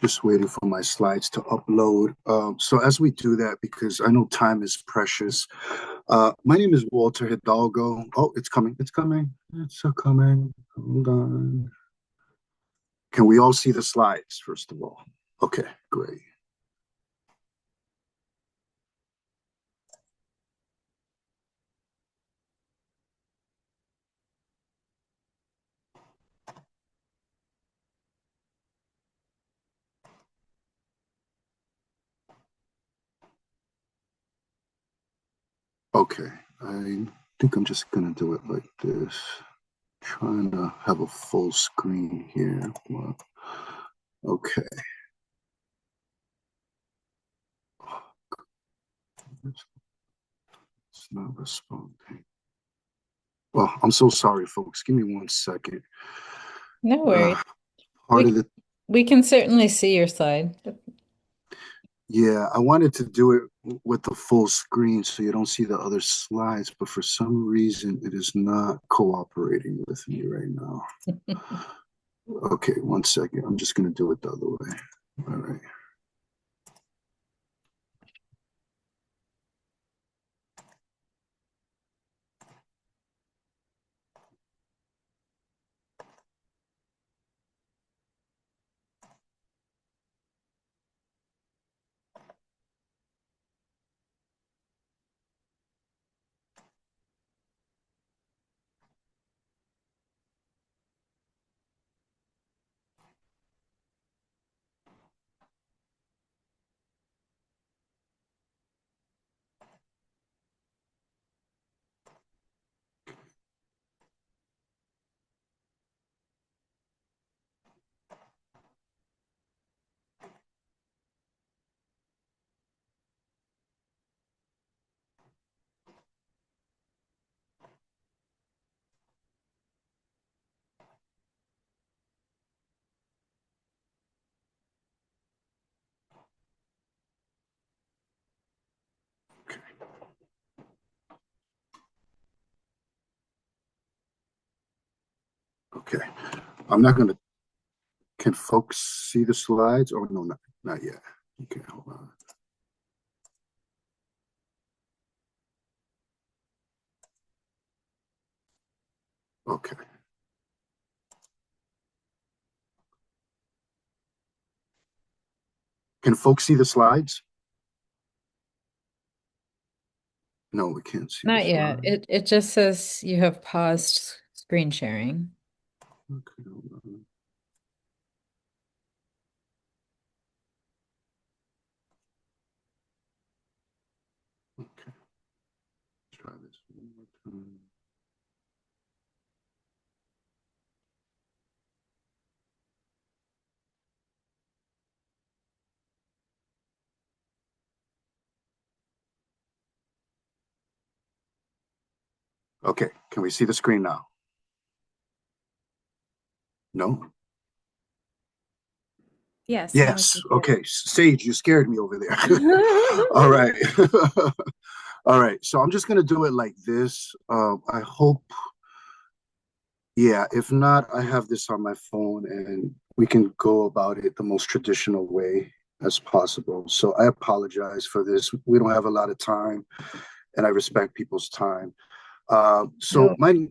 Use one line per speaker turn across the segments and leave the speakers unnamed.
Just waiting for my slides to upload. So as we do that, because I know time is precious, my name is Walter Hidalgo. Oh, it's coming. It's coming. It's coming. Hold on. Can we all see the slides, first of all? Okay, great. Okay, I think I'm just gonna do it like this. Trying to have a full screen here. Okay. It's not responding. Well, I'm so sorry, folks. Give me 1 second.
No worries.
Part of the
We can certainly see your slide.
Yeah, I wanted to do it with the full screen so you don't see the other slides, but for some reason it is not cooperating with me right now. Okay, 1 second. I'm just going to do it the other way. All right. Okay. I'm not going to. Can folks see the slides? Oh, no, not yet. Okay, hold on. Okay. Can folks see the slides? No, we can't see
Not
the
yet.
slides.
It just says you have paused screen sharing.
Okay, hold on. Okay. Let's try this one more time. Okay, can we see the screen now? No?
Yes.
Yes. Okay, Sage, you scared me over there. All right. All right, so I'm just gonna do it like this. I hope, yeah, if not, I have this on my phone and we can go about it the most traditional way as possible. So I apologize for this. We don't have a lot of time and I respect people's time. Uh, so
No.
my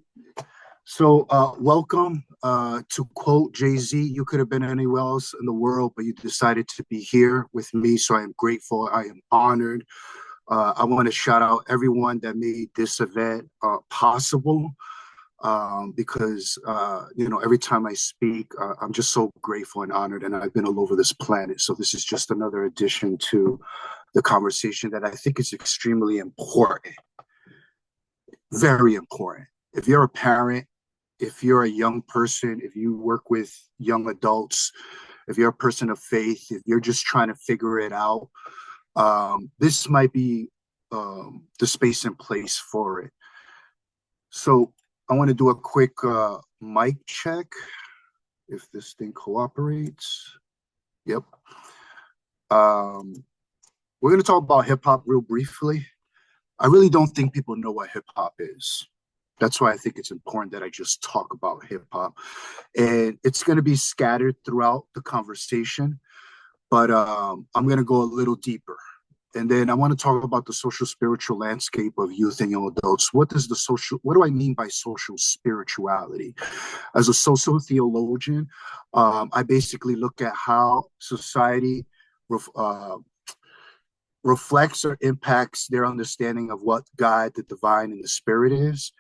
welcome. To quote Jay-Z, you could have been anywhere else in the world, but you decided to be here with me. So I am grateful. I am honored. I want to shout out everyone that made this event possible because, every time I speak, I'm just so grateful and honored. And I've been all over this planet. So this is just another addition to the conversation that I think is extremely important, very important. If you're a parent, if you're a young person, if you work with young adults, if you're a person of faith, if you're just trying to figure it out, this might be the space and place for it. So I want to do a quick mic check if this thing cooperates. Yep. We're going to talk about hip hop real briefly. I really don't think people know what hip hop is. That's why I think it's important that I just talk about hip hop. And it's going to be scattered throughout the conversation. but I'm going to go a little deeper. And then I want to talk about the social spiritual landscape of youth and young adults. What do I mean by social spirituality? As a social theologian, I basically look at how society reflects or impacts their understanding of what God, the divine, and the spirit is,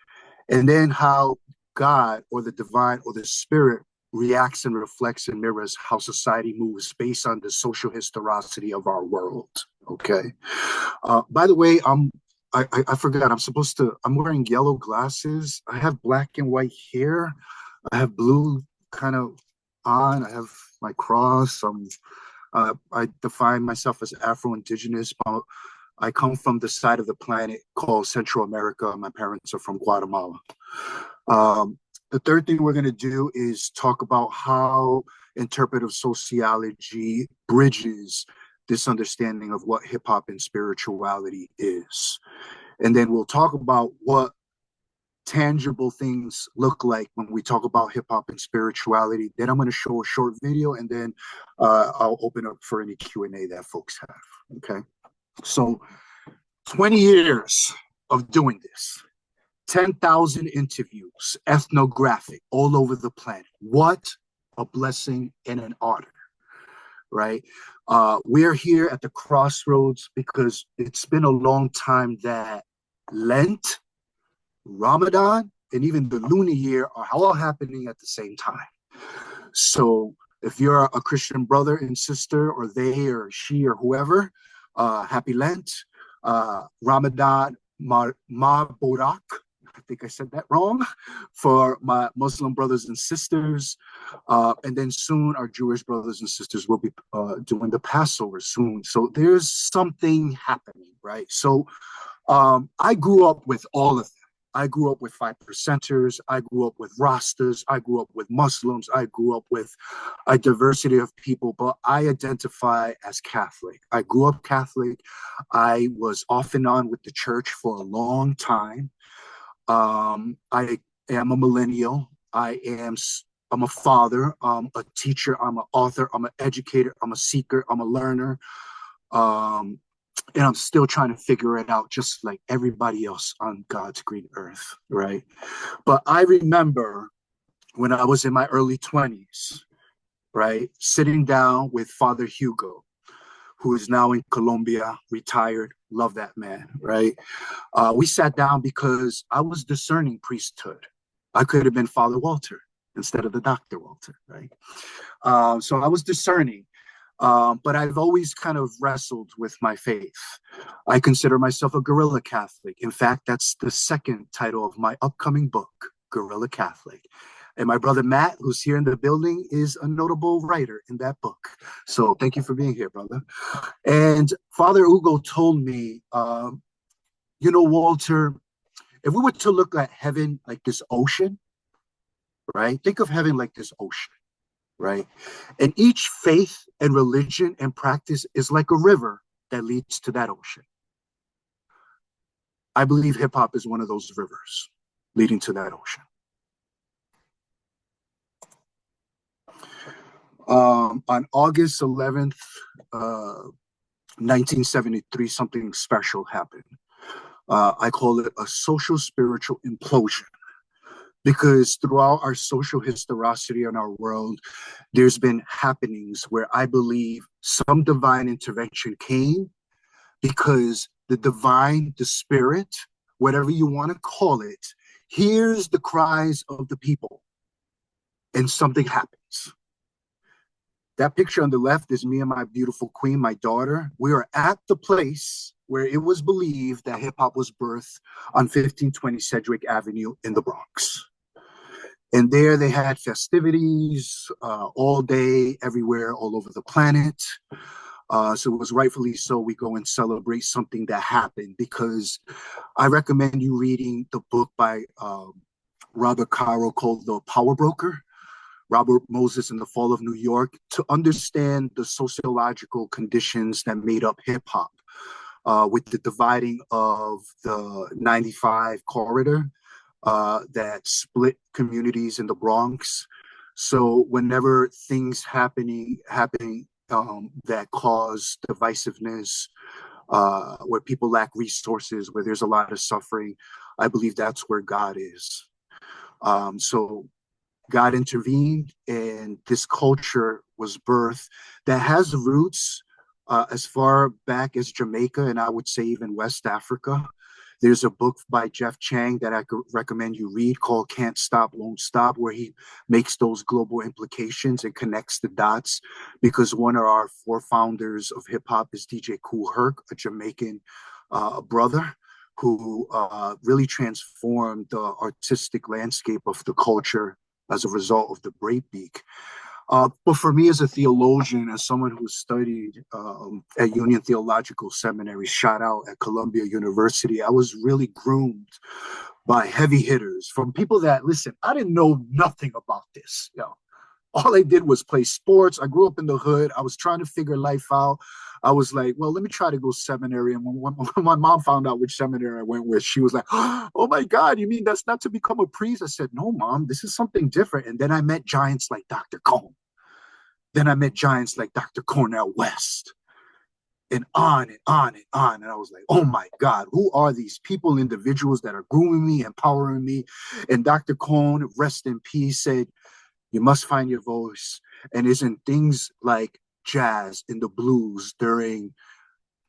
and then how God or the divine or the spirit reacts and reflects and mirrors how society moves based on the social historicity of our world. Okay. By the way, I forgot. I'm wearing yellow glasses. I have black and white hair. I have blue kind of on. I have my cross. I define myself as Afro-Indigenous. I come from the side of the planet called Central America. My parents are from Guatemala. The third thing we're going to do is talk about how interpretive sociology bridges this understanding of what hip hop and spirituality is. And then we'll talk about what tangible things look like when we talk about hip hop and spirituality. Then I'm going to show a short video, and then I'll open up for any Q&A that folks have. Okay. So 20 years of doing this, 10,000 interviews, ethnographic, all over the planet. What a blessing and an honor, right? We're here at the crossroads because it's been a long time that Lent, Ramadan, and even the lunar year are all happening at the same time. So if you're a Christian brother and sister, or they or she or whoever, happy Lent, Ramadan, Mubarak. I think I said that wrong, for my Muslim brothers and sisters. And then soon our Jewish brothers and sisters will be doing the Passover soon. So there's something happening, right? So I grew up with all of them. I grew up with 5%ers. I grew up with Rastas. I grew up with Muslims. I grew up with a diversity of people, but I identify as Catholic. I grew up Catholic. I was off and on with the church for a long time. I am a millennial. I'm a father. I'm a teacher. I'm an author. I'm an educator. I'm a seeker. I'm a learner. And I'm still trying to figure it out, just like everybody else on God's green earth, right? But I remember when I was in my early 20s, right, sitting down with Father Hugo, who is now in Colombia, retired. Love that man, right? We sat down because I was discerning priesthood. I could have been Father Walter instead of the Dr. Walter, right? So I was discerning. But I've always kind of wrestled with my faith. I consider myself a guerrilla Catholic. In fact, that's the second title of my upcoming book, Guerrilla Catholic. And my brother Matt, who's here in the building, is a notable writer in that book. So thank you for being here, brother. And Father Hugo told me, Walter, if we were to look at heaven like this ocean, right? Think of heaven like this ocean. Right? And each faith and religion and practice is like a river that leads to that ocean. I believe hip hop is one of those rivers leading to that ocean. On August 11th, 1973, something special happened. I call it a social spiritual implosion. Because throughout our social historicity in our world, there's been happenings where I believe some divine intervention came because the divine, the spirit, whatever you want to call it, hears the cries of the people and something happens. That picture on the left is me and my beautiful queen, my daughter. We are at the place where it was believed that hip hop was birthed on 1520 Sedgwick Avenue in the Bronx. And there they had festivities all day, everywhere, all over the planet. So it was rightfully so we go and celebrate something that happened, because I recommend you reading the book by Robert Caro called The Power Broker, Robert Moses and the Fall of New York, to understand the sociological conditions that made up hip hop, with the dividing of the 95 corridor, that split communities in the Bronx. So whenever things happening that cause divisiveness, where people lack resources, where there's a lot of suffering. I believe that's where God is. So God intervened, and this culture was birthed that has roots as far back as Jamaica, and I would say even West Africa. There's a book by Jeff Chang that I could recommend you read called Can't Stop, Won't Stop, where he makes those global implications and connects the dots, because one of our forefounders of hip hop is DJ Kool Herc, a Jamaican brother who really transformed the artistic landscape of the culture as a result of the breakbeat. But for me as a theologian, as someone who studied at Union Theological Seminary, shout out at Columbia University, I was really groomed by heavy hitters, from people that, listen, I didn't know nothing about this. All I did was play sports. I grew up in the hood. I was trying to figure life out. I was like, well, let me try to go seminary. And when my mom found out which seminary I went with, she was like, oh my God, you mean that's not to become a priest? I said, no, Mom, this is something different. And then I met giants like Dr. Cone. Then I met giants like Dr. Cornel West, and on and on and on. And I was like, oh my God, who are these people, individuals that are grooming me, empowering me? And Dr. Cone, rest in peace, said, you must find your voice. And isn't things like jazz and the blues during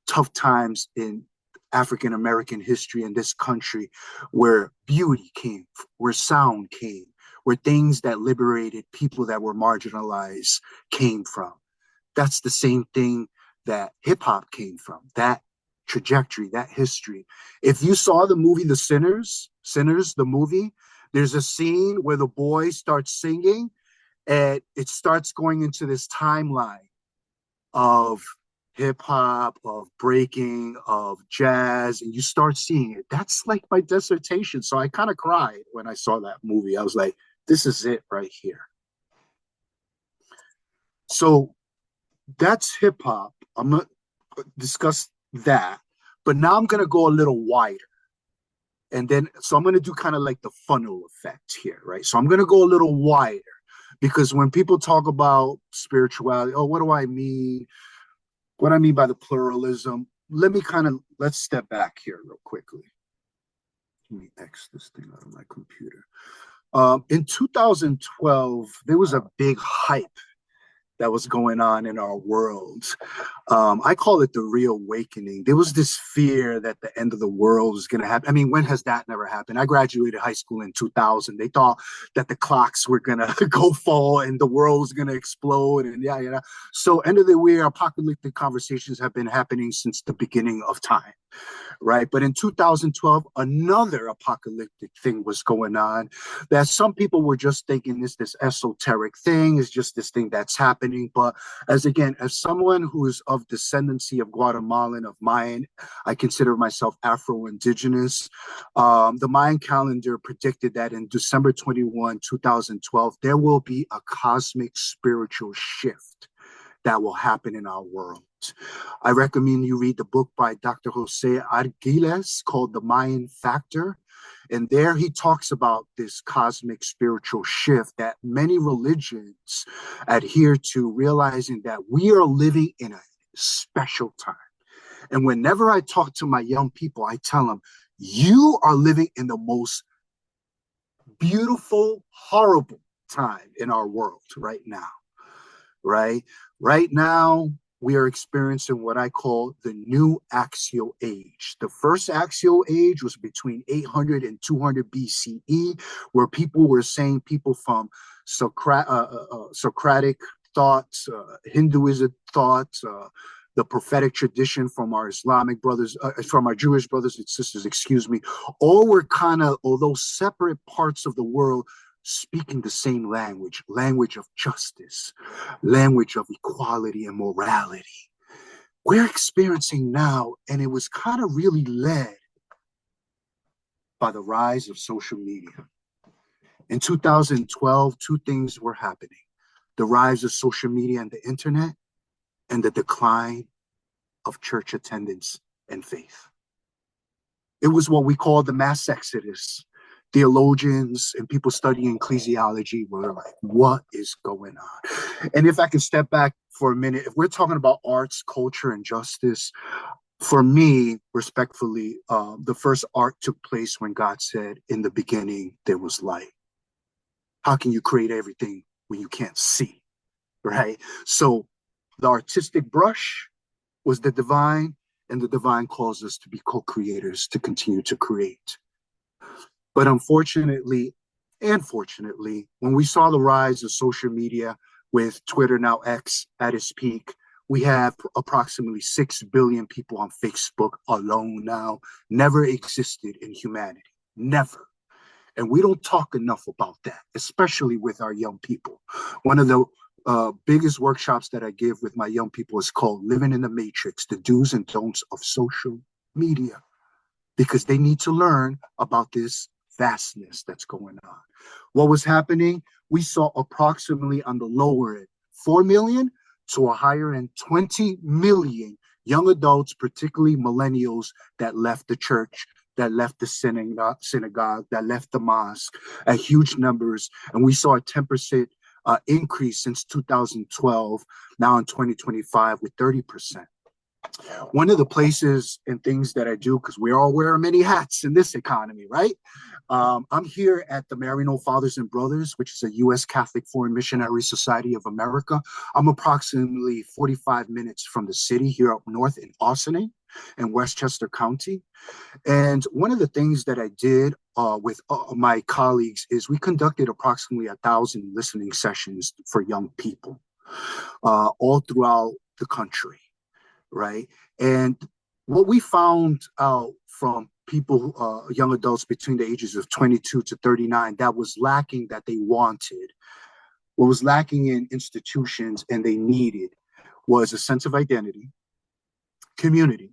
tough times in African American history in this country, where beauty came, where sound came, where things that liberated people that were marginalized came from. That's the same thing that hip hop came from, that trajectory, that history. If you saw the movie The Sinners, the movie, there's a scene where the boy starts singing, and it starts going into this timeline of hip hop, of breaking, of jazz, and you start seeing it. That's like my dissertation. So I kind of cried when I saw that movie. I was like, this is it right here. So that's hip hop. I'm going to discuss that, but now I'm going to go a little wider. And then, so I'm going to do kind of like the funnel effect here, right? So I'm going to go a little wider, because when people talk about spirituality, oh, what do I mean? What I mean by the pluralism, let's step back here real quickly. Let me X this thing out of my computer. In 2012, there was a big hype that was going on in our world. I call it the reawakening. There was this fear that the end of the world was going to happen. I mean, when has that never happened? I graduated high school in 2000. They thought that the clocks were going to go fall and the world was going to explode, and yeah. So end of the year, apocalyptic conversations have been happening since the beginning of time. Right. But in 2012, another apocalyptic thing was going on that some people were just thinking is this esoteric thing, is just this thing that's happening. But as someone who is of descendancy of Guatemalan, of Mayan, I consider myself Afro-Indigenous. The Mayan calendar predicted that in December 21, 2012, there will be a cosmic spiritual shift that will happen in our world. I recommend you read the book by Dr. Jose Arguelles called The Mayan Factor. And there he talks about this cosmic spiritual shift that many religions adhere to, realizing that we are living in a special time. And whenever I talk to my young people, I tell them, you are living in the most beautiful, horrible time in our world right now. Right now, we are experiencing what I call the new axial age. The first axial age was between 800 and 200 BCE, where people were saying, people from Socratic thoughts, Hinduism thoughts, the prophetic tradition from our Islamic brothers, from our Jewish brothers and sisters, all were kind of, although separate parts of the world, speaking the same language of justice, language of equality and morality. We're experiencing now, and it was kind of really led by the rise of social media. In 2012, two things were happening: the rise of social media and the internet, and the decline of church attendance and faith. It was what we call the mass exodus. Theologians and people studying ecclesiology were like, what is going on? And if I can step back for a minute, if we're talking about arts, culture, and justice, for me, respectfully, the first art took place when God said, "In the beginning, there was light." How can you create everything when you can't see, right? So the artistic brush was the divine, and the divine calls us to be co-creators, to continue to create. But unfortunately, and fortunately, when we saw the rise of social media with Twitter, now X, at its peak, we have approximately 6 billion people on Facebook alone now. Never existed in humanity. Never. And we don't talk enough about that, especially with our young people. One of the biggest workshops that I give with my young people is called Living in the Matrix, the do's and don'ts of social media, because they need to learn about this vastness that's going on. What was happening? We saw approximately on the lower end, 4 million to a higher end, 20 million young adults, particularly millennials, that left the church, that left the synagogue, that left the mosque at huge numbers. And we saw a 10% increase since 2012, now in 2025 with 30%. One of the places and things that I do, because we all wear many hats in this economy, right? I'm here at the Maryknoll Fathers and Brothers, which is a U.S. Catholic Foreign Missionary Society of America. I'm approximately 45 minutes from the city here up north in Austining in Westchester County. And one of the things that I did with my colleagues is we conducted approximately 1,000 listening sessions for young people all throughout the country, right? And what we found out from people, young adults between the ages of 22 to 39, that was lacking, that they wanted, what was lacking in institutions and they needed, was a sense of identity, community,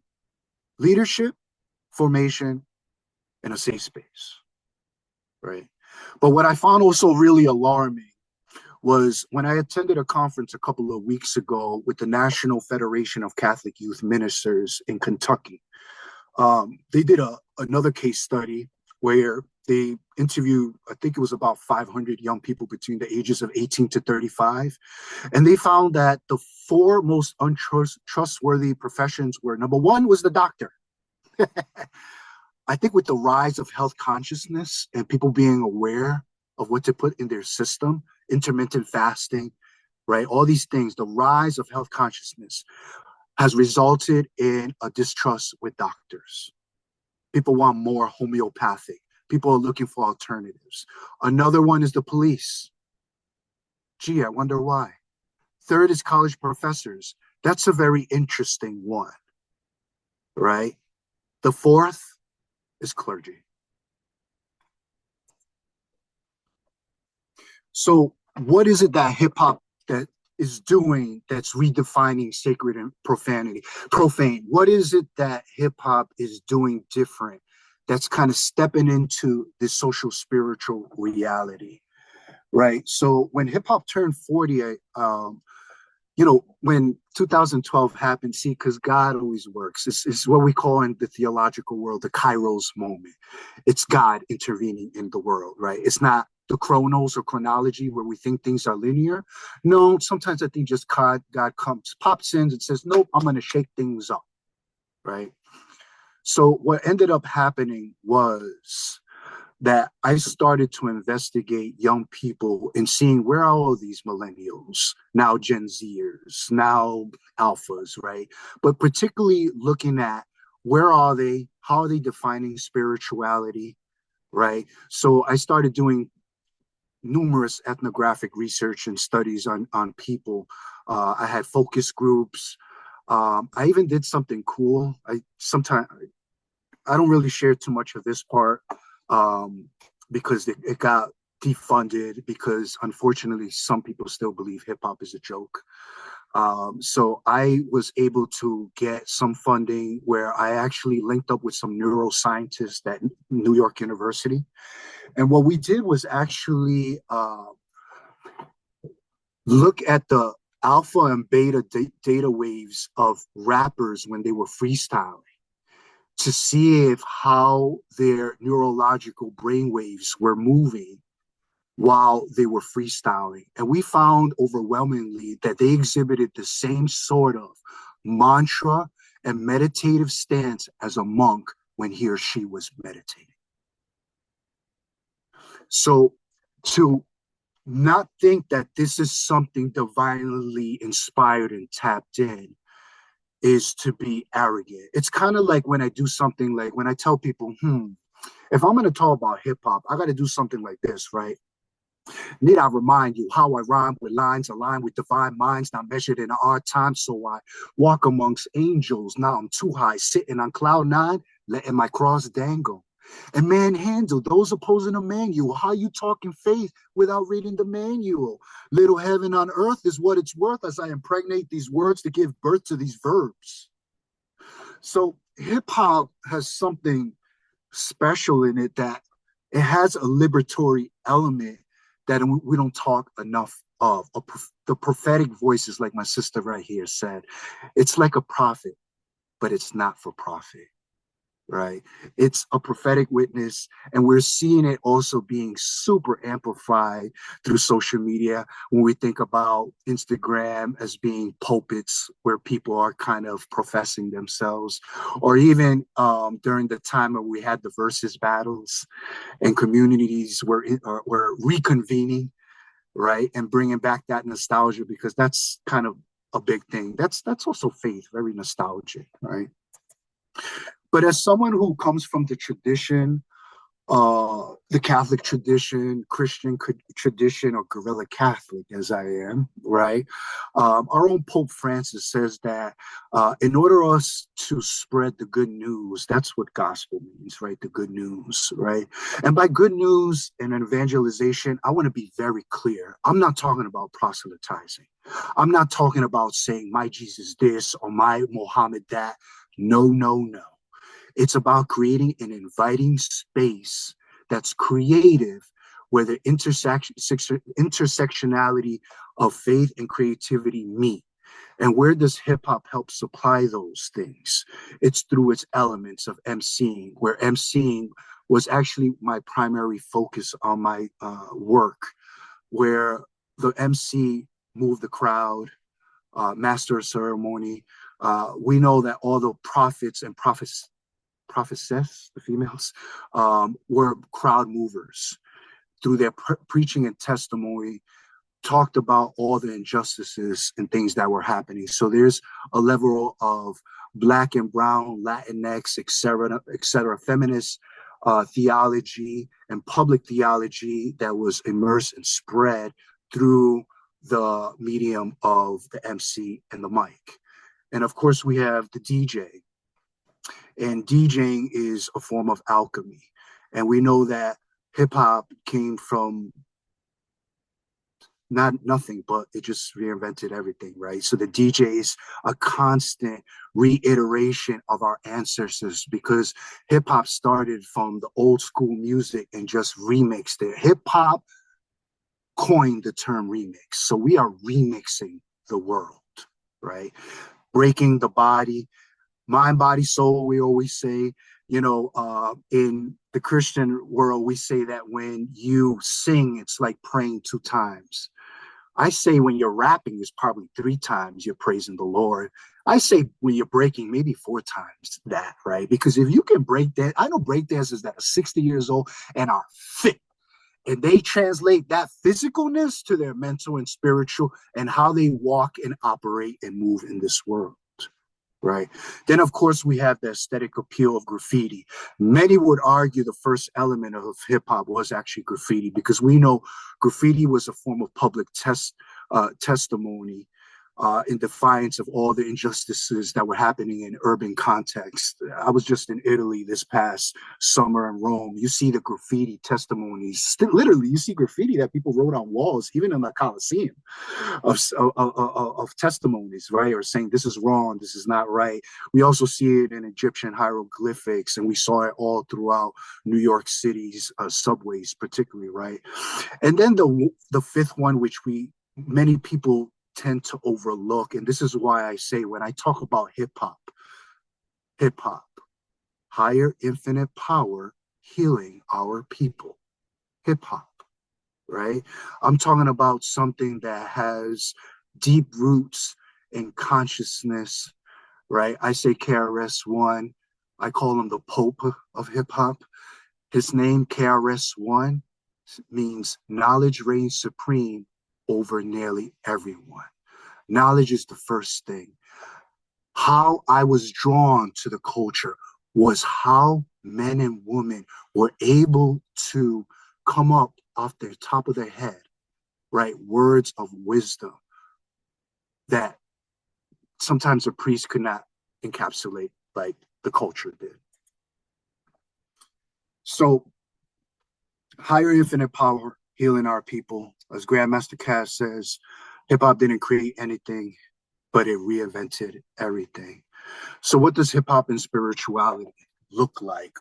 leadership, formation, and a safe space, right? But what I found also really alarming was when I attended a conference a couple of weeks ago with the National Federation of Catholic Youth Ministers in Kentucky. They did another case study where they interviewed, I think it was about 500 young people between the ages of 18 to 35. And they found that the 4 most untrustworthy professions were, number 1 was the doctor. I think with the rise of health consciousness and people being aware of what to put in their system, intermittent fasting, right? All these things, the rise of health consciousness has resulted in a distrust with doctors. People want more homeopathic. People are looking for alternatives. Another one is the police. Gee, I wonder why. Third is college professors. That's a very interesting one, right? The fourth is clergy. So what is it that hip hop that is doing that's redefining sacred and profane? What is it that hip hop is doing different that's kind of stepping into this social spiritual reality, right? So when hip hop turned 40, when 2012 happened, see, because God always works. It's what we call in the theological world the Kairos moment. It's God intervening in the world, right? It's not the chronos or chronology where we think things are linear. No, sometimes I think just God comes, pops in and says, nope, I'm going to shake things up, right? So what ended up happening was that I started to investigate young people and seeing where are all these millennials, now Gen Zers, now alphas, right? But particularly looking at where are they, how are they defining spirituality, right? So I started doing numerous ethnographic research and studies on people. I had focus groups. I even did something cool. I don't really share too much of this part because it got defunded because unfortunately some people still believe hip hop is a joke. So I was able to get some funding where I actually linked up with some neuroscientists at New York University. And what we did was actually look at the alpha and beta data waves of rappers when they were freestyling to see if how their neurological brain waves were moving while they were freestyling. And we found overwhelmingly that they exhibited the same sort of mantra and meditative stance as a monk when he or she was meditating. So to not think that this is something divinely inspired and tapped in is to be arrogant. It's kind of like when I do something like when I tell people, if I'm going to talk about hip hop, I got to do something like this, right? Need I remind you how I rhyme with lines aligned with divine minds, not measured in our time. So I walk amongst angels. Now I'm too high, sitting on cloud nine, letting my cross dangle. And manhandle those opposing the manual. How you talking faith without reading the manual? Little heaven on earth is what it's worth as I impregnate these words to give birth to these verbs. So hip hop has something special in it that it has a liberatory element that we don't talk enough of. The prophetic voices, like my sister right here said, it's like a prophet, but it's not for profit, right? It's a prophetic witness, and we're seeing it also being super amplified through social media when we think about Instagram as being pulpits where people are kind of professing themselves, or even during the time when we had the versus battles and communities were reconvening, right, and bringing back that nostalgia, because that's kind of a big thing. That's also faith, very nostalgic, right? But as someone who comes from the tradition, the Catholic tradition, Christian tradition, or guerrilla Catholic as I am, right? Our own Pope Francis says that in order us to spread the good news, that's what gospel means, right? The good news, right? And by good news and an evangelization, I want to be very clear. I'm not talking about proselytizing. I'm not talking about saying my Jesus this or my Muhammad that. No, no, no. It's about creating an inviting space that's creative, where the intersectionality of faith and creativity meet. And where does hip hop help supply those things? It's through its elements of emceeing, where emceeing was actually my primary focus on my work, where the MC moved the crowd, master of ceremony. We know that all the prophets and prophetess, the females, were crowd movers through their preaching and testimony, talked about all the injustices and things that were happening. So there's a level of Black and brown, Latinx, et cetera, feminist theology and public theology that was immersed and spread through the medium of the MC and the mic. And of course, we have the DJ. And DJing is a form of alchemy. And we know that hip hop came from nothing, but it just reinvented everything, right? So the DJ is a constant reiteration of our ancestors, because hip hop started from the old school music and just remixed it. Hip hop coined the term remix. So we are remixing the world, right? Breaking the body, mind, body, soul, we always say. In the Christian world, we say that when you sing, it's like praying 2 times. I say when you're rapping, it's probably 3 times you're praising the Lord. I say when you're breaking, maybe 4 times that, right? Because if you can break that, I know break dancers that are 60 years old and are fit, and they translate that physicalness to their mental and spiritual and how they walk and operate and move in this world. Right. Then, of course, we have the aesthetic appeal of graffiti. Many would argue the first element of hip hop was actually graffiti, because we know graffiti was a form of public testimony in defiance of all the injustices that were happening in urban context. I was just in Italy this past summer in Rome. You see the graffiti testimonies. Literally, you see graffiti that people wrote on walls, even in the Colosseum, of testimonies, right? Or saying this is wrong, this is not right. We also see it in Egyptian hieroglyphics, and we saw it all throughout New York City's subways, particularly, right? And then the fifth one, which many people tend to overlook, and this is why I say when I talk about hip hop, higher infinite power healing our people, hip hop, right? I'm talking about something that has deep roots in consciousness, right? I say KRS-One. I call him the Pope of hip hop. His name, KRS-One, means knowledge reigns supreme over nearly everyone. Knowledge is the first thing. How I was drawn to the culture was how men and women were able to come up off the top of their head, right? Words of wisdom that sometimes a priest could not encapsulate like the culture did. So, higher infinite power, healing our people. As Grandmaster Cass says, hip hop didn't create anything, but it reinvented everything. So, what does hip hop and spirituality look like?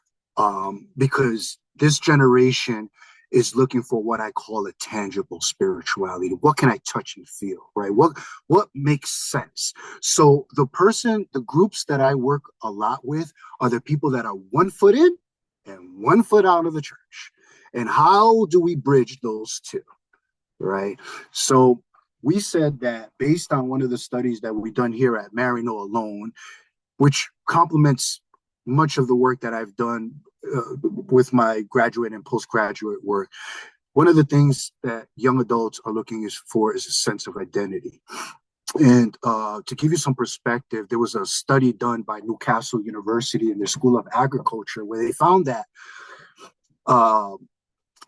Because this generation is looking for what I call a tangible spirituality. What can I touch and feel, right? What makes sense? So the groups that I work a lot with are the people that are 1 foot in and 1 foot out of the church. And how do we bridge those two, right? So we said that based on one of the studies that we've done here at Marino alone, which complements much of the work that I've done with my graduate and postgraduate work. One of the things that young adults are looking for is a sense of identity. And to give you some perspective, there was a study done by Newcastle University in their School of Agriculture where they found that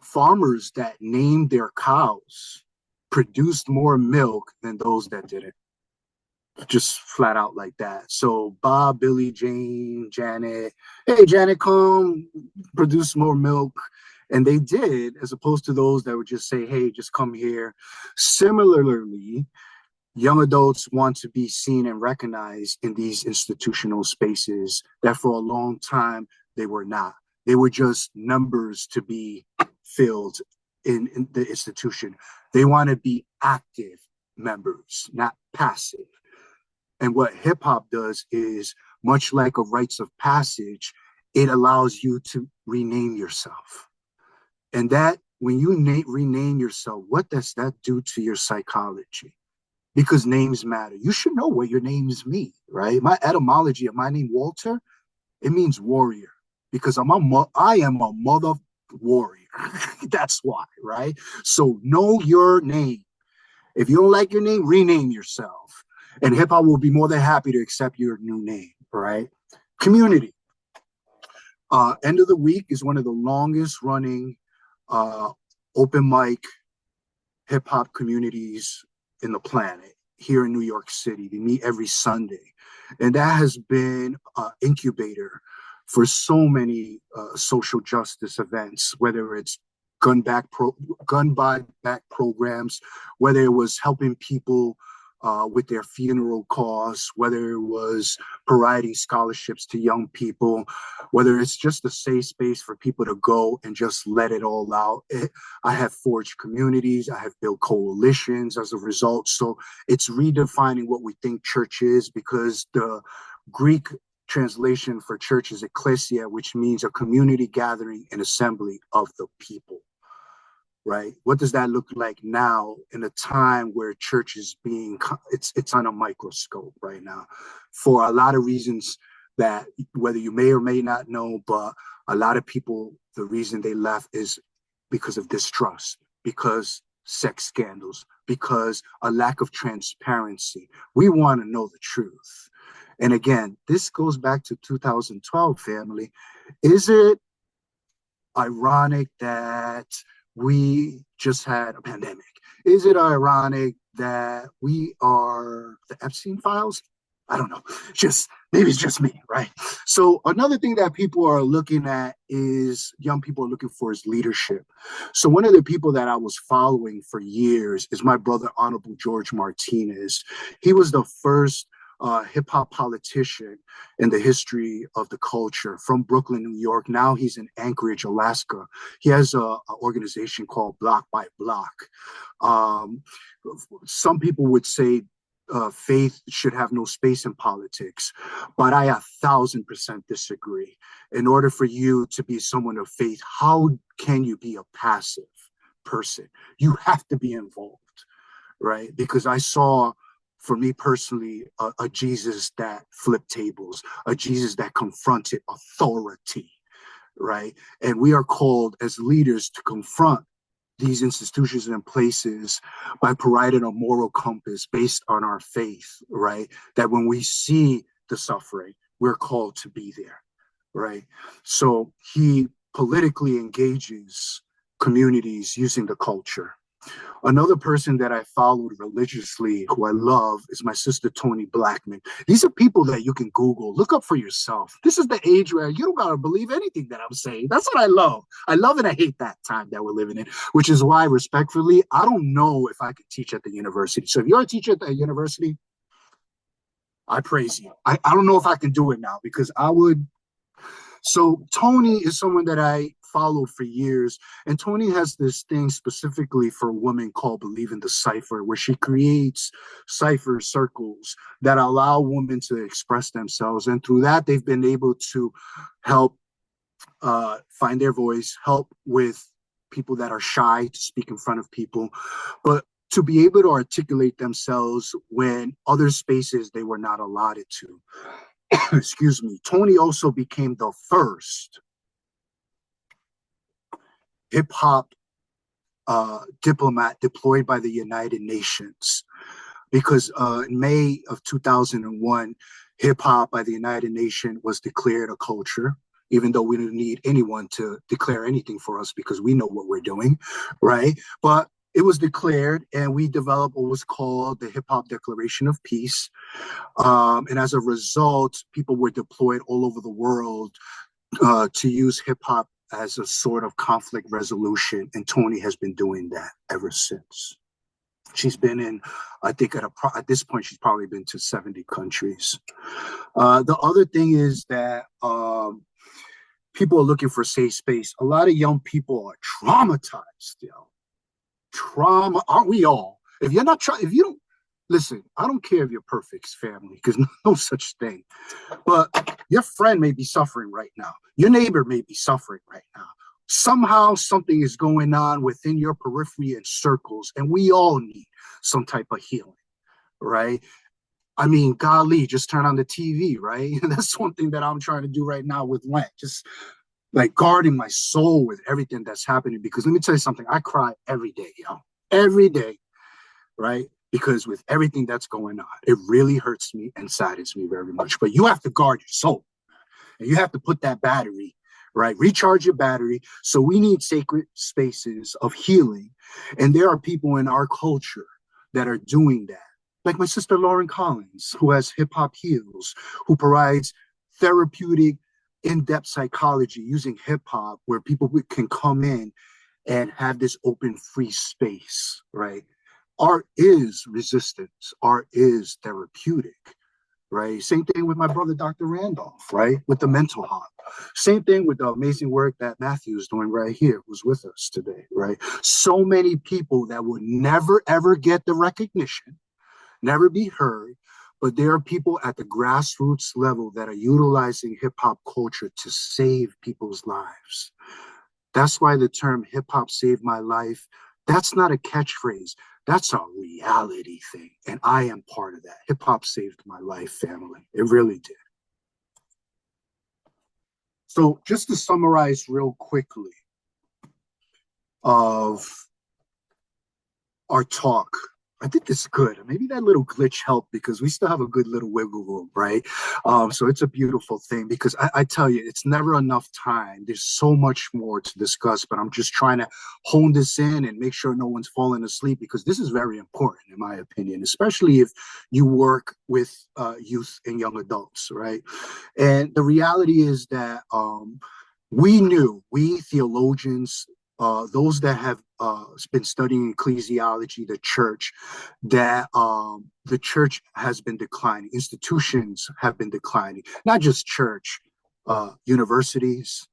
farmers that named their cows produced more milk than those that didn't. Just flat out like that. So Bob, Billy, Jane, Janet, hey, Janet, come produce more milk. And they did, as opposed to those that would just say, hey, just come here. Similarly, young adults want to be seen and recognized in these institutional spaces that for a long time they were not. They were just numbers to be filled in the institution. They want to be active members, not passive. And what hip hop does is, much like a rites of passage, it allows you to rename yourself. And that, when you rename yourself, what does that do to your psychology? Because names matter. You should know what your names mean, right? My etymology of my name, Walter, it means warrior, because I am a mother warrior. That's why, right? So know your name. If you don't like your name, rename yourself. And hip hop will be more than happy to accept your new name, right? Community. End of the Week is one of the longest running open mic hip hop communities in the planet here in New York City. They meet every Sunday. And that has been an incubator for so many social justice events, whether it's gun buyback programs, whether it was helping people with their funeral costs, whether it was providing scholarships to young people, whether it's just a safe space for people to go and just let it all out. I have forged communities, I have built coalitions as a result. So it's redefining what we think church is, because the Greek translation for church is ecclesia, which means a community gathering and assembly of the people. Right? What does that look like now in a time where church is it's on a microscope right now for a lot of reasons that whether you may or may not know, but a lot of people, the reason they left is because of distrust, because sex scandals, because a lack of transparency. We want to know the truth. And again, this goes back to 2012, family. Is it ironic that we just had a pandemic? Is it ironic that we are the Epstein files? I don't know. Maybe it's just me, right? So another thing that people are looking at is, young people are looking for, is leadership. So one of the people that I was following for years is my brother, Honorable George Martinez. He was the first hip hop politician in the history of the culture from Brooklyn, New York. Now he's in Anchorage, Alaska. He has an organization called Block by Block. Some people would say faith should have no space in politics, but I 1,000% disagree. In order for you to be someone of faith, how can you be a passive? person. You have to be involved, right? Because I saw, for me personally, a Jesus that flipped tables, a Jesus that confronted authority, right? And we are called as leaders to confront these institutions and places by providing a moral compass based on our faith, right? That when we see the suffering, we're called to be there, right? So he politically engages communities using the culture. Another person that I followed religiously, who I love, is my sister Toni Blackman. These are people that you can Google, look up for yourself. This is the age where you don't gotta believe anything that I'm saying. That's what I love. I love and I hate that time that we're living in, which is why, respectfully, I don't know if I could teach at the university. So if you're a teacher at the university, I praise you. I don't know if I can do it now because I would. So Toni is someone that I followed for years, and Toni has this thing specifically for a woman called Believe in the Cipher, where she creates cipher circles that allow women to express themselves, and through that they've been able to help find their voice, help with people that are shy to speak in front of people, but to be able to articulate themselves when other spaces they were not allotted to. Excuse me. Toni also became the first hip hop diplomat deployed by the United Nations, because in May of 2001, hip hop by the United Nations was declared a culture, even though we didn't need anyone to declare anything for us because we know what we're doing, right? But it was declared, and we developed what was called the Hip Hop Declaration of Peace. And as a result, people were deployed all over the world to use hip hop as a sort of conflict resolution. And Toni has been doing that ever since. She's been in, I think at this point, she's probably been to 70 countries. The other thing is that people are looking for safe space. A lot of young people are traumatized, trauma, aren't we all? If you're not if you don't listen, I don't care if you're perfect family, because no such thing, but your friend may be suffering right now, your neighbor may be suffering right now. Somehow something is going on within your periphery and circles, and we all need some type of healing, right? I mean, golly, just turn on the TV, right? That's one thing that I'm trying to do right now with Lent, just like guarding my soul with everything that's happening. Because let me tell you something, I cry every day, every day, right? Because with everything that's going on, it really hurts me and saddens me very much. But you have to guard your soul, and you have to put that battery, right? Recharge your battery. So we need sacred spaces of healing. And there are people in our culture that are doing that. Like my sister Lauren Collins, who has Hip Hop Heals, who provides therapeutic, in-depth psychology using hip hop, where people can come in and have this open, free space, right? Art is resistance. Art is therapeutic, right? Same thing with my brother, Dr. Randolph, right? With the mental health. Same thing with the amazing work that Matthew is doing right here, who's with us today, right? So many people that would never, ever get the recognition, never be heard, but there are people at the grassroots level that are utilizing hip hop culture to save people's lives. That's why the term hip hop saved my life, that's not a catchphrase. That's a reality thing. And I am part of that. Hip hop saved my life, family. It really did. So just to summarize real quickly of our talk, I think this is good. Maybe that little glitch helped because we still have a good little wiggle room, right? So it's a beautiful thing because I tell you, it's never enough time. There's so much more to discuss, but I'm just trying to hone this in and make sure no one's falling asleep, because this is very important, in my opinion, especially if you work with youth and young adults, right? And the reality is that we theologians, those that have been studying ecclesiology, the church, that the church has been declining. Institutions have been declining, not just church, universities,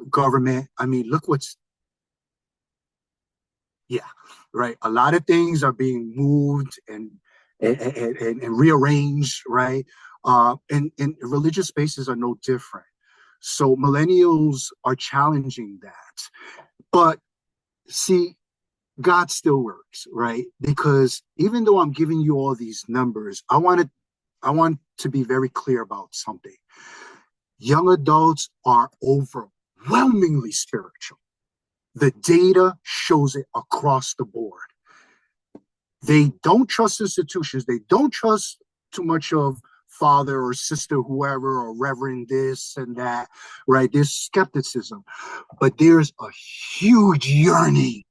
government. I mean, look right? A lot of things are being moved and rearranged, right? And religious spaces are no different. So millennials are challenging that. But see, God still works, right? Because even though I'm giving you all these numbers, I want to be very clear about something. Young adults are overwhelmingly spiritual. The data shows it across the board. They don't trust institutions. They don't trust too much of father or sister, whoever, or reverend this and that, right? There's skepticism, but there's a huge yearning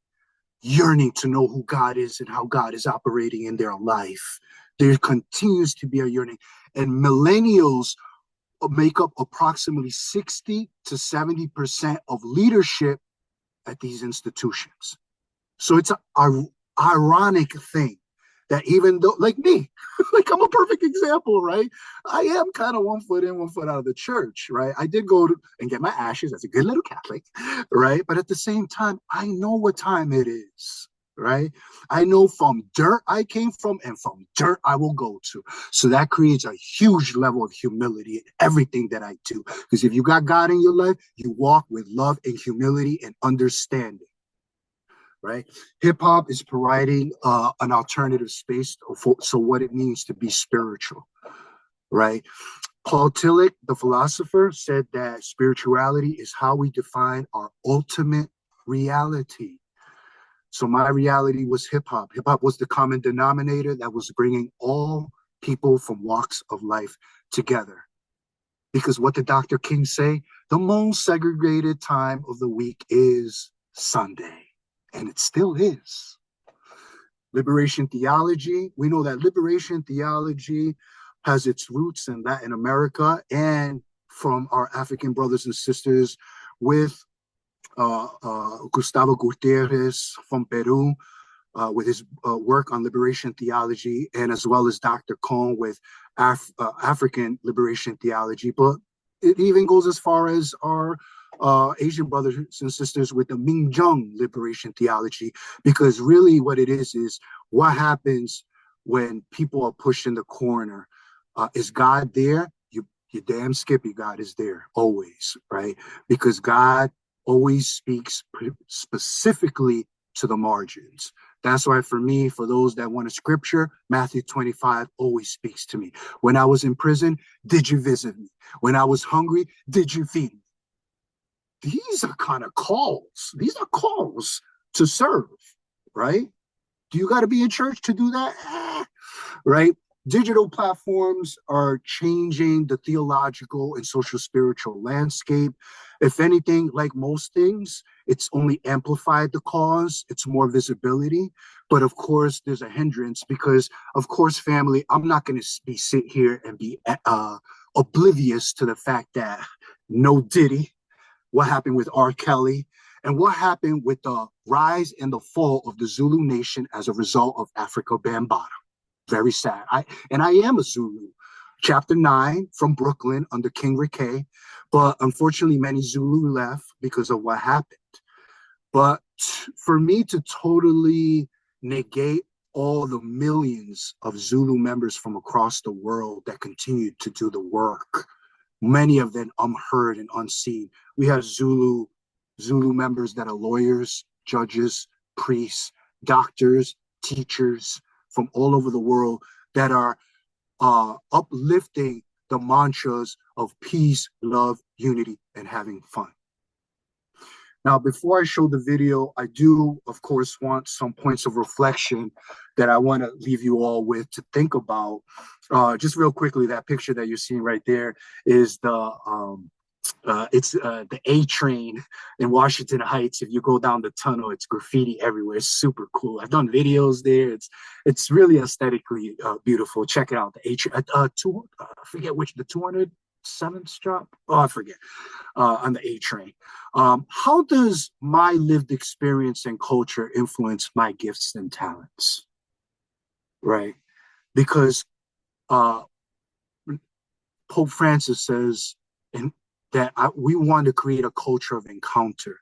to know who God is and how God is operating in their life. There continues to be a yearning. And millennials make up approximately 60 to 70% of leadership at these institutions. So it's an ironic thing that even though, like me, like I'm a perfect example, right? I am kind of 1 foot in, 1 foot out of the church, right? I did go and get my ashes as a good little Catholic, right? But at the same time, I know what time it is, right? I know from dirt I came from and from dirt I will go to. So that creates a huge level of humility in everything that I do. Because if you got God in your life, you walk with love and humility and understanding. Right? Hip hop is providing an alternative space so what it means to be spiritual, right? Paul Tillich, the philosopher, said that spirituality is how we define our ultimate reality. So my reality was hip hop. Hip hop was the common denominator that was bringing all people from walks of life together. Because what did Dr. King say? The most segregated time of the week is Sunday. And it still is. Liberation theology. We know that liberation theology has its roots in Latin America and from our African brothers and sisters with Gustavo Gutierrez from Peru, with his work on liberation theology, and as well as Dr. Cohn with African liberation theology. But it even goes as far as our Asian brothers and sisters with the Minjung liberation theology, because really what it is what happens when people are pushed in the corner. Is God there? You damn skippy, God is there always, right? Because God always speaks specifically to the margins. That's why for me, for those that want a scripture, Matthew 25 always speaks to me. When I was in prison, did you visit me? When I was hungry, did you feed me? These are kind of calls. These are calls to serve, right? Do you got to be in church to do that? Right? Digital platforms are changing the theological and social spiritual landscape. If anything, like most things, it's only amplified the cause. It's more visibility. But of course, there's a hindrance because, of course, family, I'm not going to be sit here and be oblivious to the fact that no Diddy, what happened with R. Kelly, and what happened with the rise and the fall of the Zulu nation as a result of Africa Bambaataa. Very sad. I am a Zulu, chapter 9 from Brooklyn under King Rike, but unfortunately many Zulu left because of what happened. But for me to totally negate all the millions of Zulu members from across the world that continue to do the work, many of them unheard and unseen. We have Zulu members that are lawyers, judges, priests, doctors, teachers from all over the world that are uplifting the mantras of peace, love, unity, and having fun. Now, before I show the video, I do, of course, want some points of reflection that I want to leave you all with to think about. Just real quickly, that picture that you're seeing right there is the A train in Washington Heights. If you go down the tunnel, it's graffiti everywhere. It's super cool. I've done videos there. It's really aesthetically beautiful. Check it out. The A train. I forget which, the 207th stop. Oh, I forget. On the A train. How does my lived experience and culture influence my gifts and talents? Right, because Pope Francis says that we want to create a culture of encounter.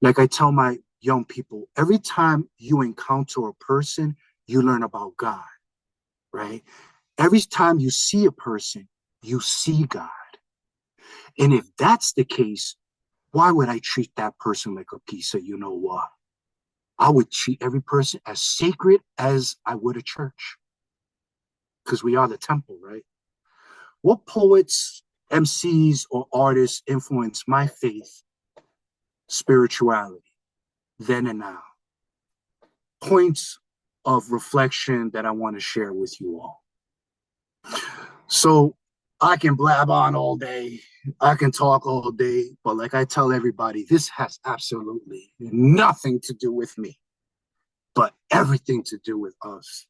Like I tell my young people, every time you encounter a person, you learn about God, right? Every time you see a person, you see God. And if that's the case, why would I treat that person like a piece of you know what? I would treat every person as sacred as I would a church, because we are the temple, right? What poets, MCs, or artists influenced my faith, spirituality, then and now? Points of reflection that I want to share with you all. So I can blab on all day, I can talk all day, but like I tell everybody, this has absolutely nothing to do with me, but everything to do with us.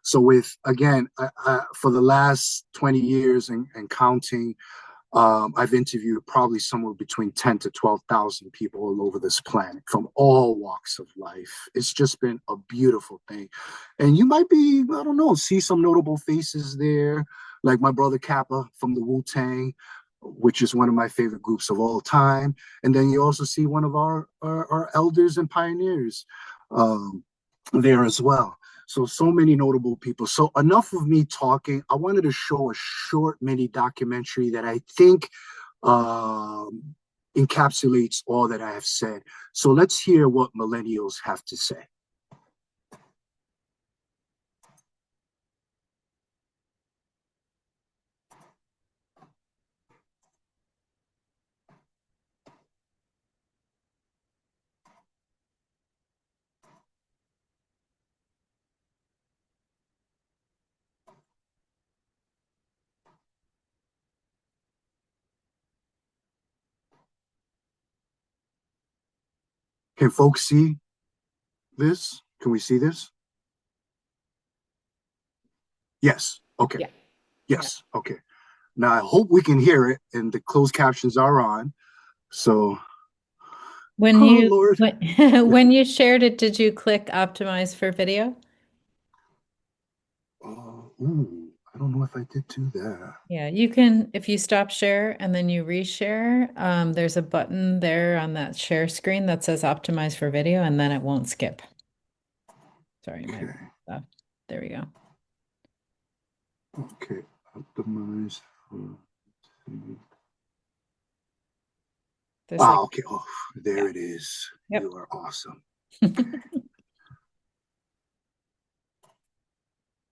So with, again, for the last 20 years and counting, I've interviewed probably somewhere between 10 to 12,000 people all over this planet from all walks of life. It's just been a beautiful thing. And you might be, I don't know, see some notable faces there, like my brother Kappa from the Wu-Tang, which is one of my favorite groups of all time. And then you also see one of our elders and pioneers there as well. So many notable people. So enough of me talking. I wanted to show a short mini documentary that I think encapsulates all that I have said. So let's hear what millennials have to say. Can folks see this? Can we see this? Yes. Okay.
Yeah.
Yes. Yeah. Okay. Now I hope we can hear it, and the closed captions are on. So
when when you shared it, did you click optimize for video?
I don't know if I did do that.
Yeah, you can, if you stop share and then you reshare, there's a button there on that share screen that says optimize for video, and then it won't skip. Sorry, okay. There we go.
Okay, optimize for. Okay. Oh, there it is. Yep. You are awesome.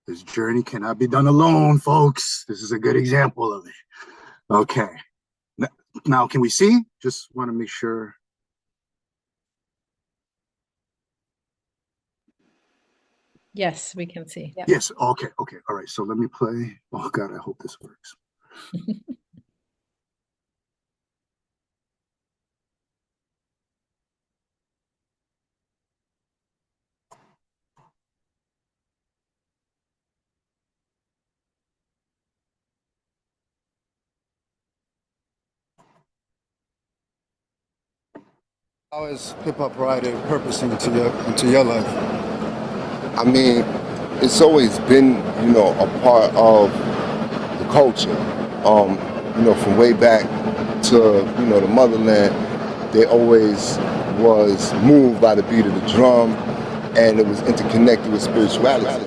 This journey cannot be done alone, folks. This is a good example of it. Okay. Now, can we see? Just want to make sure.
Yes, we can see.
Yep. Yes. Okay. Okay. All right. So let me play. Oh, God, I hope this works.
How has hip-hop provided purpose into your life?
I mean, it's always been, you know, a part of the culture. You know, from way back to, you know, the motherland, they always was moved by the beat of the drum, and it was interconnected with spirituality.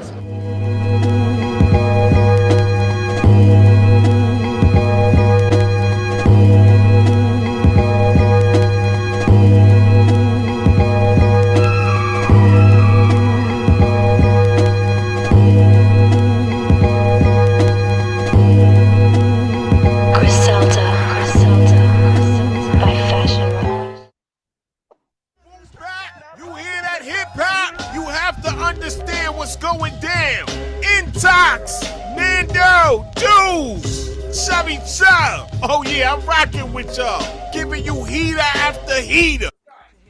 Oh yeah, I'm rocking with y'all, giving you heater after heater.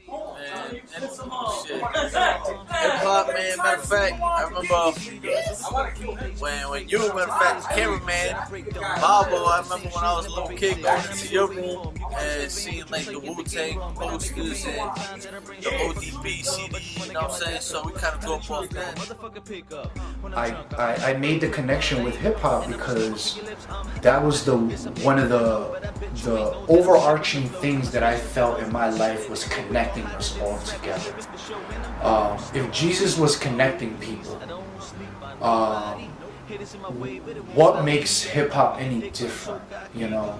Man, hip-hop, man, matter of fact, I remember when you, matter of fact, the cameraman, Bobo, I remember when I was a little kid going into your room and seeing like the Wu-Tang posters and the ODB CD, you know what I'm saying? So we kind of go off that.
I made the connection with hip-hop because that was one of the overarching things that I felt in my life was connecting us all together. If Jesus was connecting people, what makes hip hop any different? You know,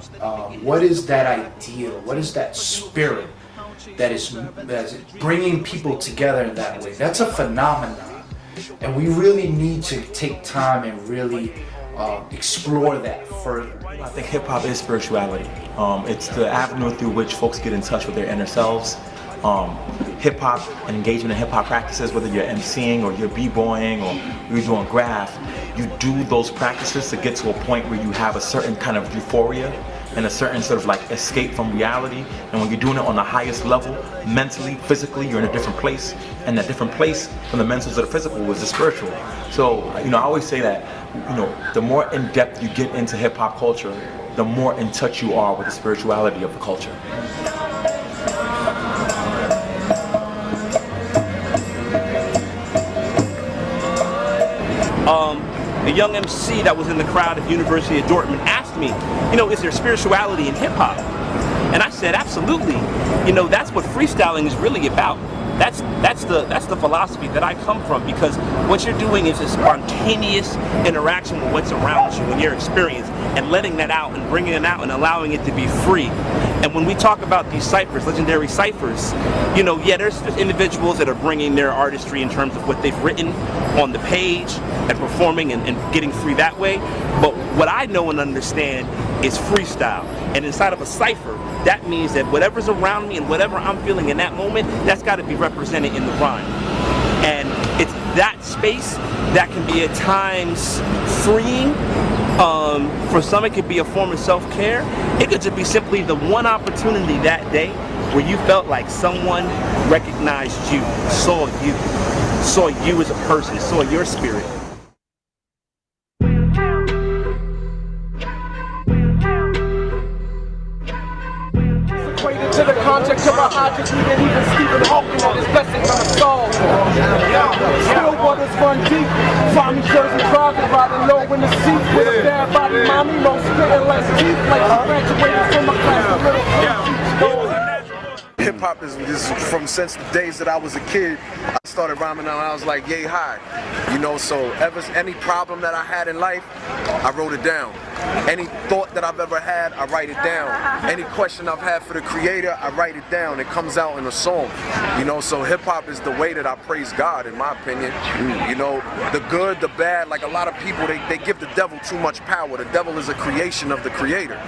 what is that ideal? What is that spirit that is bringing people together in that way? That's a phenomenon, and we really need to take time and really explore that further.
I think hip hop is spirituality. It's the avenue through which folks get in touch with their inner selves. Hip hop and engagement in hip hop practices, whether you're emceeing or you're b-boying or you're doing graph, you do those practices to get to a point where you have a certain kind of euphoria and a certain sort of like escape from reality. And when you're doing it on the highest level, mentally, physically, you're in a different place. And that different place from the mental to the physical was the spiritual. So, you know, I always say that, you know, the more in depth you get into hip hop culture, the more in touch you are with the spirituality of the culture.
A young MC that was in the crowd at the University of Dortmund asked me, you know, is there spirituality in hip hop? And I said, absolutely. You know, that's what freestyling is really about. That's the philosophy that I come from, because what you're doing is a spontaneous interaction with what's around you and your experience, and letting that out and bringing it out and allowing it to be free. And when we talk about these ciphers, legendary ciphers, you know, yeah, there's individuals that are bringing their artistry in terms of what they've written on the page and performing and getting free that way. But what I know and understand is freestyle. And inside of a cipher, that means that whatever's around me and whatever I'm feeling in that moment, that's got to be represented in the rhyme. And it's that space that can be at times freeing. For some, it could be a form of self-care. It could just be simply the one opportunity that day where you felt like someone recognized you, saw you as a person, saw your spirit.
To the context of a hydrogen, and even Stephen Hawking at his blessing on a soul. Still waters run deep. Find me Jersey driving, riding low in the seat with a bad body mommy, most spitting less teeth, like she graduated from a class of little
Hip hop is since the days that I was a kid. I started rhyming and I was like, yay high. You know, so any problem that I had in life, I wrote it down. Any thought that I've ever had, I write it down. Any question I've had for the creator, I write it down. It comes out in a song. You know, so hip hop is the way that I praise God, in my opinion. You know, the good, the bad, like a lot of people, they give the devil too much power. The devil is a creation of the creator.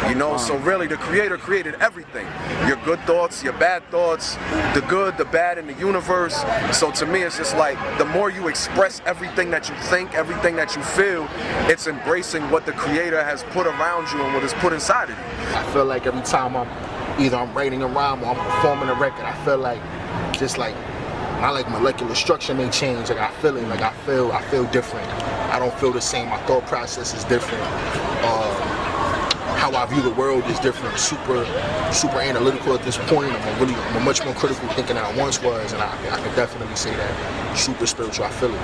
You know, so really the creator created everything. Your good thoughts, your bad thoughts, the good, the bad in the universe. So to me, it's just like, the more you express everything that you think, everything that you feel, it's embracing what the creator has put around you and what is put inside of you.
I feel like every time I'm writing a rhyme or I'm performing a record, I feel like just like my molecular structure may change. Like I feel different. I don't feel the same. My thought process is different. How I view the world is different. Super analytical at this point. I'm a much more critical thinking than I once was, and I can definitely say that. Super spiritual. I feel it.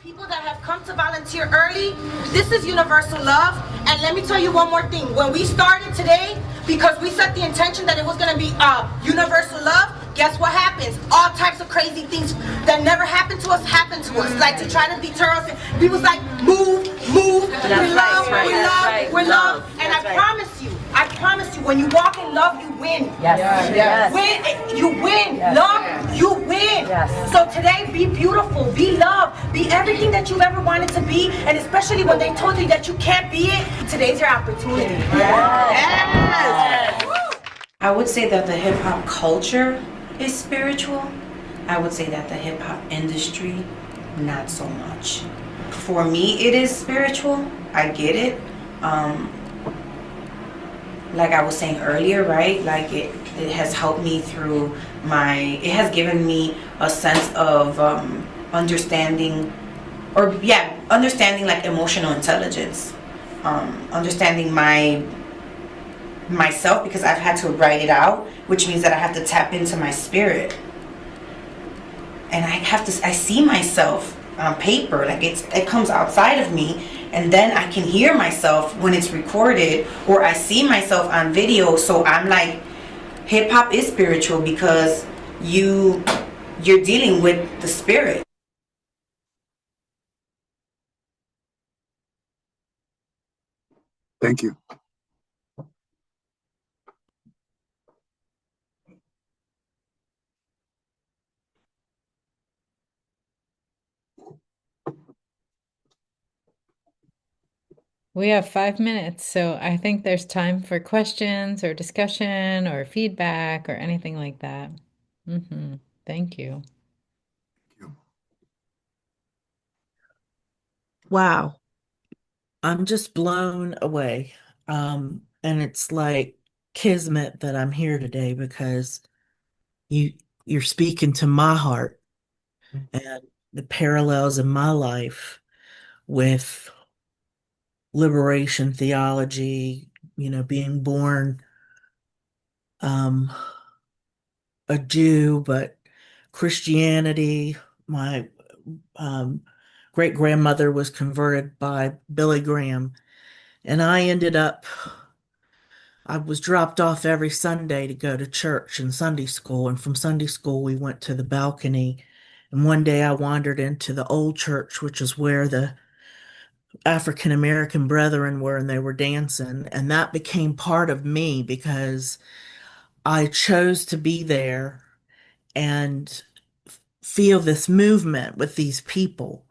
People that have come to volunteer early, this is universal love. And let me tell you one more thing. When we started today, because we set the intention that it was going to be universal love, guess what happens? All types of crazy things that never happened to us happen to us. Like to try to deter us. We was like, move, we love. And I promise you, when you walk in love, you win.
Yes.
Win, you win.
Yes.
Love, you win.
Yes.
So today, be beautiful, be love, be everything that you've ever wanted to be, and especially when they told you that you can't be it, today's your opportunity.
Yes. I would say that the hip hop culture is spiritual. I would say that the hip hop industry, not so much. For me, it is spiritual. I get it. Like I was saying earlier, right? Like it has helped me through it has given me a sense of understanding like emotional intelligence. Understanding myself, because I've had to write it out, which means that I have to tap into my spirit. And I see myself on paper, like it comes outside of me, and then I can hear myself when it's recorded, or I see myself on video. So I'm like, hip hop is spiritual because you're dealing with the spirit.
Thank you.
We have 5 minutes, so I think there's time for questions or discussion or feedback or anything like that. Thank you.
Wow. I'm just blown away. And it's like kismet that I'm here today because you you're speaking to my heart and the parallels in my life with liberation theology, being born um a Jew, but Christianity, my um great grandmother was converted by Billy Graham, and I was dropped off every Sunday to go to church and Sunday school. And from Sunday school, we went to the balcony. And one day I wandered into the old church, which is where the African American brethren were, and they were dancing. And that became part of me because I chose to be there and feel this movement with these people.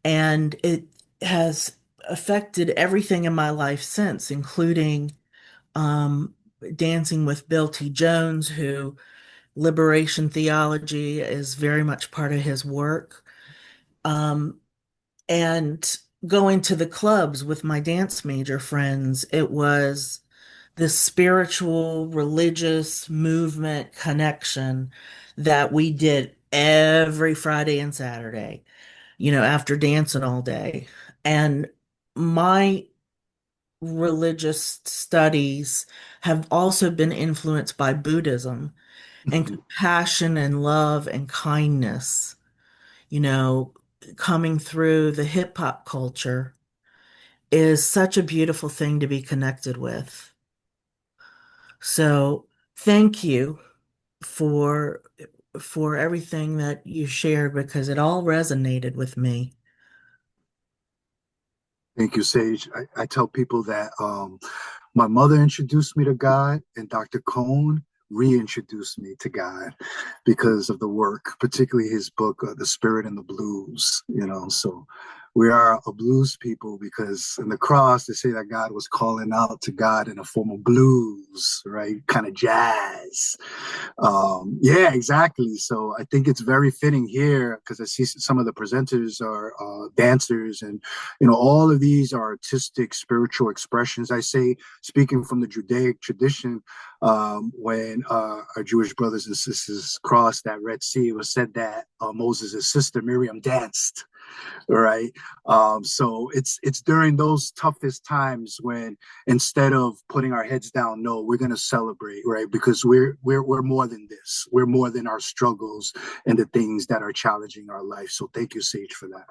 And it has affected everything in my life since, including um, dancing with Bill T. Jones, who liberation theology is very much part of his work, and going to the clubs with my dance major friends. It was this spiritual, religious movement connection that we did every Friday and Saturday, after dancing all day. And my religious studies have also been influenced by Buddhism and compassion and love and kindness, you know, coming through the hip hop culture is such a beautiful thing to be connected with. So thank you for everything that you shared because it all resonated with me.
Thank you, Sage. I tell people that my mother introduced me to God, and Dr. Cone reintroduced me to God because of the work, particularly his book, The Spirit and the Blues. So we are a blues people because in the cross they say that God was calling out to God in a form of blues, right? Kind of jazz. Yeah, exactly. So I think it's very fitting here because I see some of the presenters are dancers, and all of these are artistic, spiritual expressions. I say, speaking from the Judaic tradition, when our Jewish brothers and sisters crossed that Red Sea, it was said that Moses' sister Miriam danced. Right. So it's during those toughest times when instead of putting our heads down, no, we're gonna celebrate, right? Because we're more than this. We're more than our struggles and the things that are challenging our life. So thank you, Sage, for that.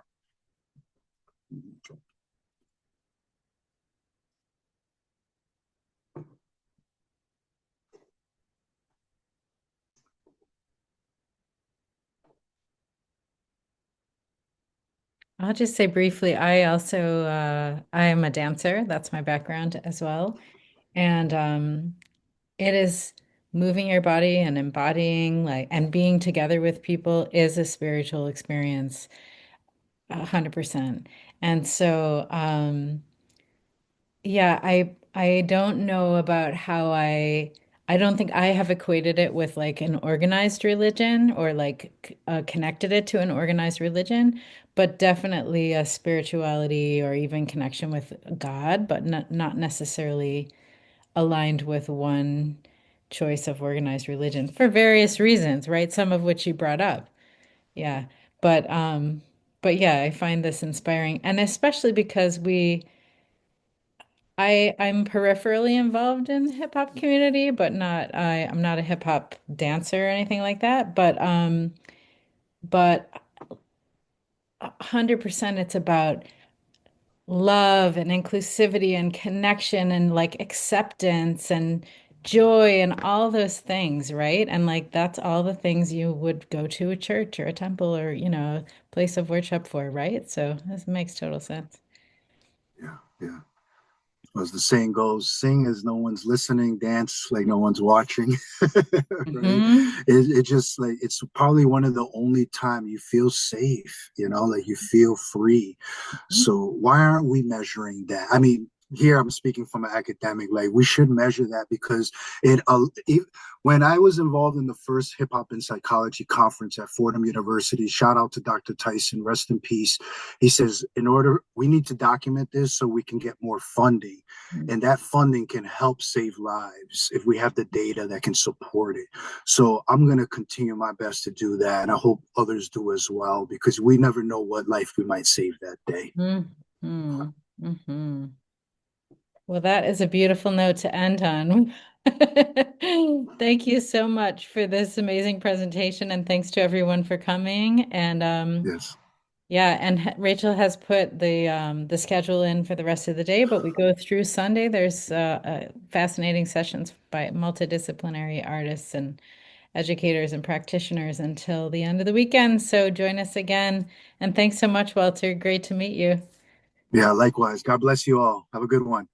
I'll just say briefly, I also I am a dancer. That's my background as well. And it is moving your body and embodying and being together with people is a spiritual experience, 100%. And so yeah, I don't know about how I don't think I have equated it with like an organized religion or connected it to an organized religion, but definitely a spirituality or even connection with God, but not necessarily aligned with one choice of organized religion for various reasons, right? Some of which you brought up. Yeah. But yeah, I find this inspiring, and especially because I'm peripherally involved in the hip hop community, but I'm not a hip hop dancer or anything like that. But 100% it's about love and inclusivity and connection and like acceptance and joy and all those things, right? And like that's all the things you would go to a church or a temple or, a place of worship for, right? So this makes total sense.
Yeah, yeah. As the saying goes, sing as no one's listening, dance like no one's watching. Right? It just like it's probably one of the only time you feel safe, like you feel free. So why aren't we measuring that? I mean, here I'm speaking from an academic, like we should measure that because when I was involved in the first hip hop and psychology conference at Fordham University, shout out to Dr. Tyson, rest in peace. He says, we need to document this so we can get more funding. And that funding can help save lives if we have the data that can support it. So I'm going to continue my best to do that. And I hope others do as well, because we never know what life we might save that day.
Well, that is a beautiful note to end on. Thank you so much for this amazing presentation, and thanks to everyone for coming. And
yes.
Yeah, and Rachel has put the schedule in for the rest of the day, but we go through Sunday. There's fascinating sessions by multidisciplinary artists and educators and practitioners until the end of the weekend. So join us again. And thanks so much, Walter. Great to meet you.
Yeah, likewise. God bless you all. Have a good one.